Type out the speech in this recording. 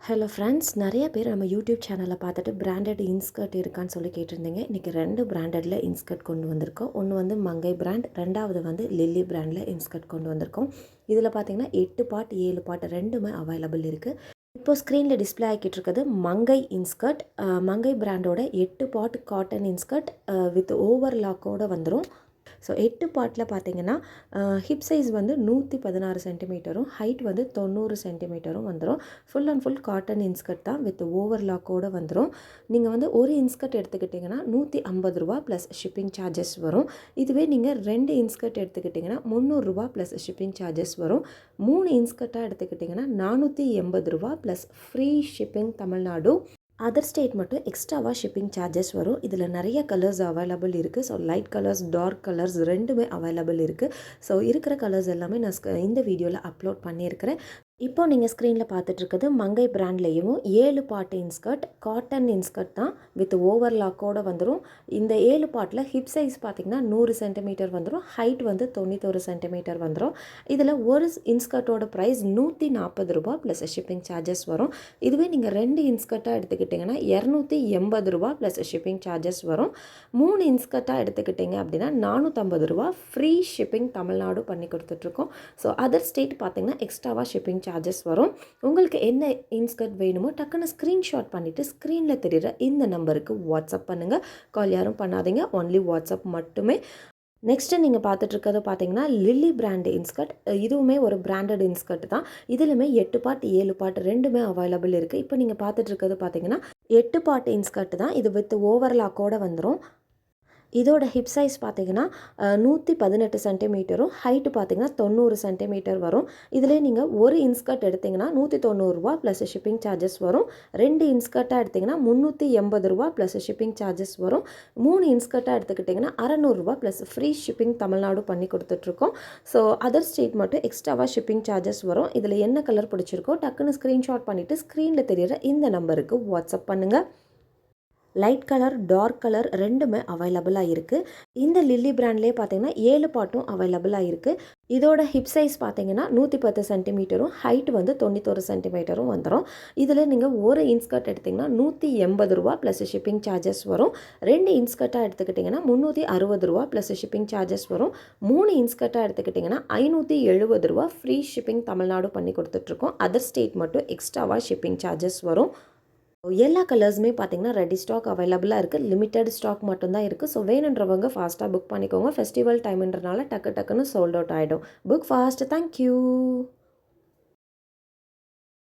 Hello friends, நிறைய பேர் நம்ம யூடியூப் சேனலை பார்த்துட்டு பிராண்டட் இன்ஸ்கர்ட் இருக்கான்னு சொல்லி கேட்டிருந்தீங்க. இன்றைக்கி 2 பிராண்டடில் இன்ஸ்கர்ட் கொண்டு வந்திருக்கோம். ஒன்று வந்து மங்கை பிராண்ட், ரெண்டாவது வந்து லில்லி பிராண்டில் இன்ஸ்கர்ட் கொண்டு வந்திருக்கோம். இதில் பார்த்தீங்கன்னா 8 பார்ட் 7 பார்ட் ரெண்டுமே அவைலபிள் இருக்குது. இப்போ ஸ்க்ரீனில் டிஸ்பிளே ஆகிட்டு இருக்கிறது மங்கை இன்ஸ்கர்ட். மங்கை பிராண்டோட 8 பார்ட் காட்டன் இன்ஸ்கர்ட் வித் ஓவர்லாக்கோடு வந்துடும். ஸோ 8 பார்ட்டில் பார்த்தீங்கன்னா ஹிப் சைஸ் வந்து 116 சென்டிமீட்டரும், ஹைட் வந்து 90 சென்டிமீட்டரும் வந்துடும். Full and full cotton inskirt தான் வித் ஓவர்லாக்கோடு வந்துடும். நீங்கள் வந்து ஒரு இன்ஸ்கர்ட் எடுத்துக்கிட்டிங்கன்னா ₹150 ப்ளஸ் ஷிப்பிங் சார்ஜஸ் வரும். இதுவே நீங்கள் 2 இன்ஸ்கர்ட் எடுத்துக்கிட்டிங்கன்னா ₹300 ப்ளஸ் ஷிப்பிங் சார்ஜஸ் வரும். 3 இன்ஸ்கர்ட்டாக எடுத்துக்கிட்டிங்கன்னா ₹480 plus free shipping Tamil Nadu. Other state மட்டும் எக்ஸ்ட்ராவாக ஷிப்பிங் சார்ஜஸ் வரும். இதில் நிறைய கலர்ஸ் அவைலபிள் இருக்குது. So light colours, dark colours ரெண்டுமே அவைலபிள் இருக்குது. ஸோ இருக்கிற கலர்ஸ் எல்லாமே நான் இந்த வீடியோவில் அப்லோட் பண்ணியிருக்கிறேன். இப்போ நீங்கள் ஸ்க்ரீனில் பார்த்துட்ருக்குது மங்கை பிராண்ட்லேயும் 7 பார்ட் இன்ஸ்கர்ட், காட்டன் இன்ஸ்கர்ட் தான் வித் ஓவர்லாக்கோடு வந்துடும். இந்த 7 பார்ட்டில் ஹிப் சைஸ் பார்த்திங்கன்னா 100 சென்டிமீட்டர் வந்துடும், ஹைட் வந்து 91 சென்டிமீட்டர் வந்துடும். இதில் ஒரு இன்ஸ்கர்ட்டோட ப்ரைஸ் ₹140 ப்ளஸ் ஷிப்பிங் சார்ஜஸ் வரும். இதுவே நீங்கள் 2 இன்ஸ்கர்ட்டாக எடுத்துக்கிட்டிங்கன்னா ₹280 ப்ளஸ் ஷிப்பிங் சார்ஜஸ் வரும். 3 இன்ஸ்கர்ட்டாக எடுத்துக்கிட்டிங்க அப்படின்னா ₹450 ஃப்ரீ ஷிப்பிங் தமிழ்நாடு பண்ணி கொடுத்துட்ருக்கோம். ஸோ அதர் ஸ்டேட் பார்த்திங்கன்னா எக்ஸ்ட்ராவாக ஷிப்பிங் சார்ஜஸ் வரும். உங்களுக்கு என்ன இன்ஸ்கர்ட் வேணுமோ டக்குன்னு ஸ்க்ரீன்ஷாட் பண்ணிவிட்டு ஸ்க்ரீனில் தெரிகிற இந்த நம்பருக்கு வாட்ஸ்அப் பண்ணுங்கள். கால் யாரும் பண்ணாதீங்க, ஒன்லி வாட்ஸ்அப் மட்டுமே. நெக்ஸ்ட்டு நீங்கள் பார்த்துட்ருக்கிறது பார்த்தீங்கன்னா லில்லி பிராண்ட் இன்ஸ்கர்ட். இதுவுமே ஒரு பிராண்டட் இன்ஸ்கர்ட் தான். இதிலுமே 8 பார்ட் 7 பார்ட் ரெண்டுமே அவைலபிள் இருக்குது. இப்போ நீங்கள் பார்த்துட்ருக்கிறது பார்த்தீங்கன்னா 8 பார்ட் இன்ஸ்கர்ட் தான். இது வித் ஓவர்லாக்கோடு வந்துடும். இதோட ஹிப் சைஸ் பார்த்திங்கன்னா 118 சென்டிமீட்டரும், ஹைட்டு பார்த்திங்கன்னா 90 சென்டிமீட்டர் வரும். இதிலே நீங்கள் ஒரு இன்ஸ்கர்ட் எடுத்திங்கன்னா ₹190 ப்ளஸ் ஷிப்பிங் சார்ஜஸ் வரும். 2 இன்ஸ்கர்ட்டாக எடுத்திங்கன்னா ₹380 ப்ளஸ் ஷிப்பிங் சார்ஜஸ் வரும். 3 இன்ஸ்கர்ட்டாக எடுத்துக்கிட்டிங்கன்னா ₹600 ப்ளஸ் ஃப்ரீ ஷிப்பிங் தமிழ்நாடு பண்ணி கொடுத்துட்ருக்கோம். ஸோ அதர் ஸ்டேட் மட்டும் எக்ஸ்ட்ராவாக ஷிப்பிங் சார்ஜஸ் வரும். இதில் என்ன கலர் பிடிச்சிருக்கோ டக்குன்னு ஸ்க்ரீன்ஷாட் பண்ணிவிட்டு ஸ்க்ரீனில் தெரிகிற இந்த நம்பருக்கு வாட்ஸ்அப் பண்ணுங்கள். லைட் கலர், டார்க் கலர் ரெண்டுமே அவைலபிளாக இருக்குது. இந்த லில்லி பிராண்ட்லேயே பார்த்தீங்கன்னா 7 பார்ட்டும் அவைலபிளாக இருக்குது. இதோட ஹிப் சைஸ் பார்த்தீங்கன்னா 110 சென்டிமீட்டரும், ஹைட் வந்து 91 சென்டிமீட்டரும் வந்துடும். இதில் நீங்கள் ஒரு இன்ஸ்கர்ட் எடுத்திங்கன்னா ₹180 ப்ளஸ் ஷிப்பிங் சார்ஜஸ் வரும். 2 இன்ஸ்கர்ட்டாக எடுத்துக்கிட்டிங்கன்னா ₹360 ப்ளஸ் ஷிப்பிங் சார்ஜஸ் வரும். 3 இன்ஸ்கர்ட்டாக எடுத்துக்கிட்டிங்கன்னா ₹570 ஃப்ரீ ஷிப்பிங் தமிழ்நாடு பண்ணி கொடுத்துட்ருக்கோம். அதர் ஸ்டேட் மட்டும் எக்ஸ்ட்ராவாக ஷிப்பிங் சார்ஜஸ் வரும். எல்லா கலர்ஸுமே பார்த்தீங்கன்னா ரெடி ஸ்டாக் அவைலபிளாக இருக்குது. லிமிட்டட் ஸ்டாக் மட்டும்தான் இருக்குது. ஸோ வேணுன்றவங்க ஃபாஸ்ட்டாக புக் பண்ணிக்கோங்க. ஃபெஸ்டிவல் டைம்ன்றனால டக்குன்னு சோல்ட் அவுட் ஆகிடும். Book fast. தேங்க்யூ.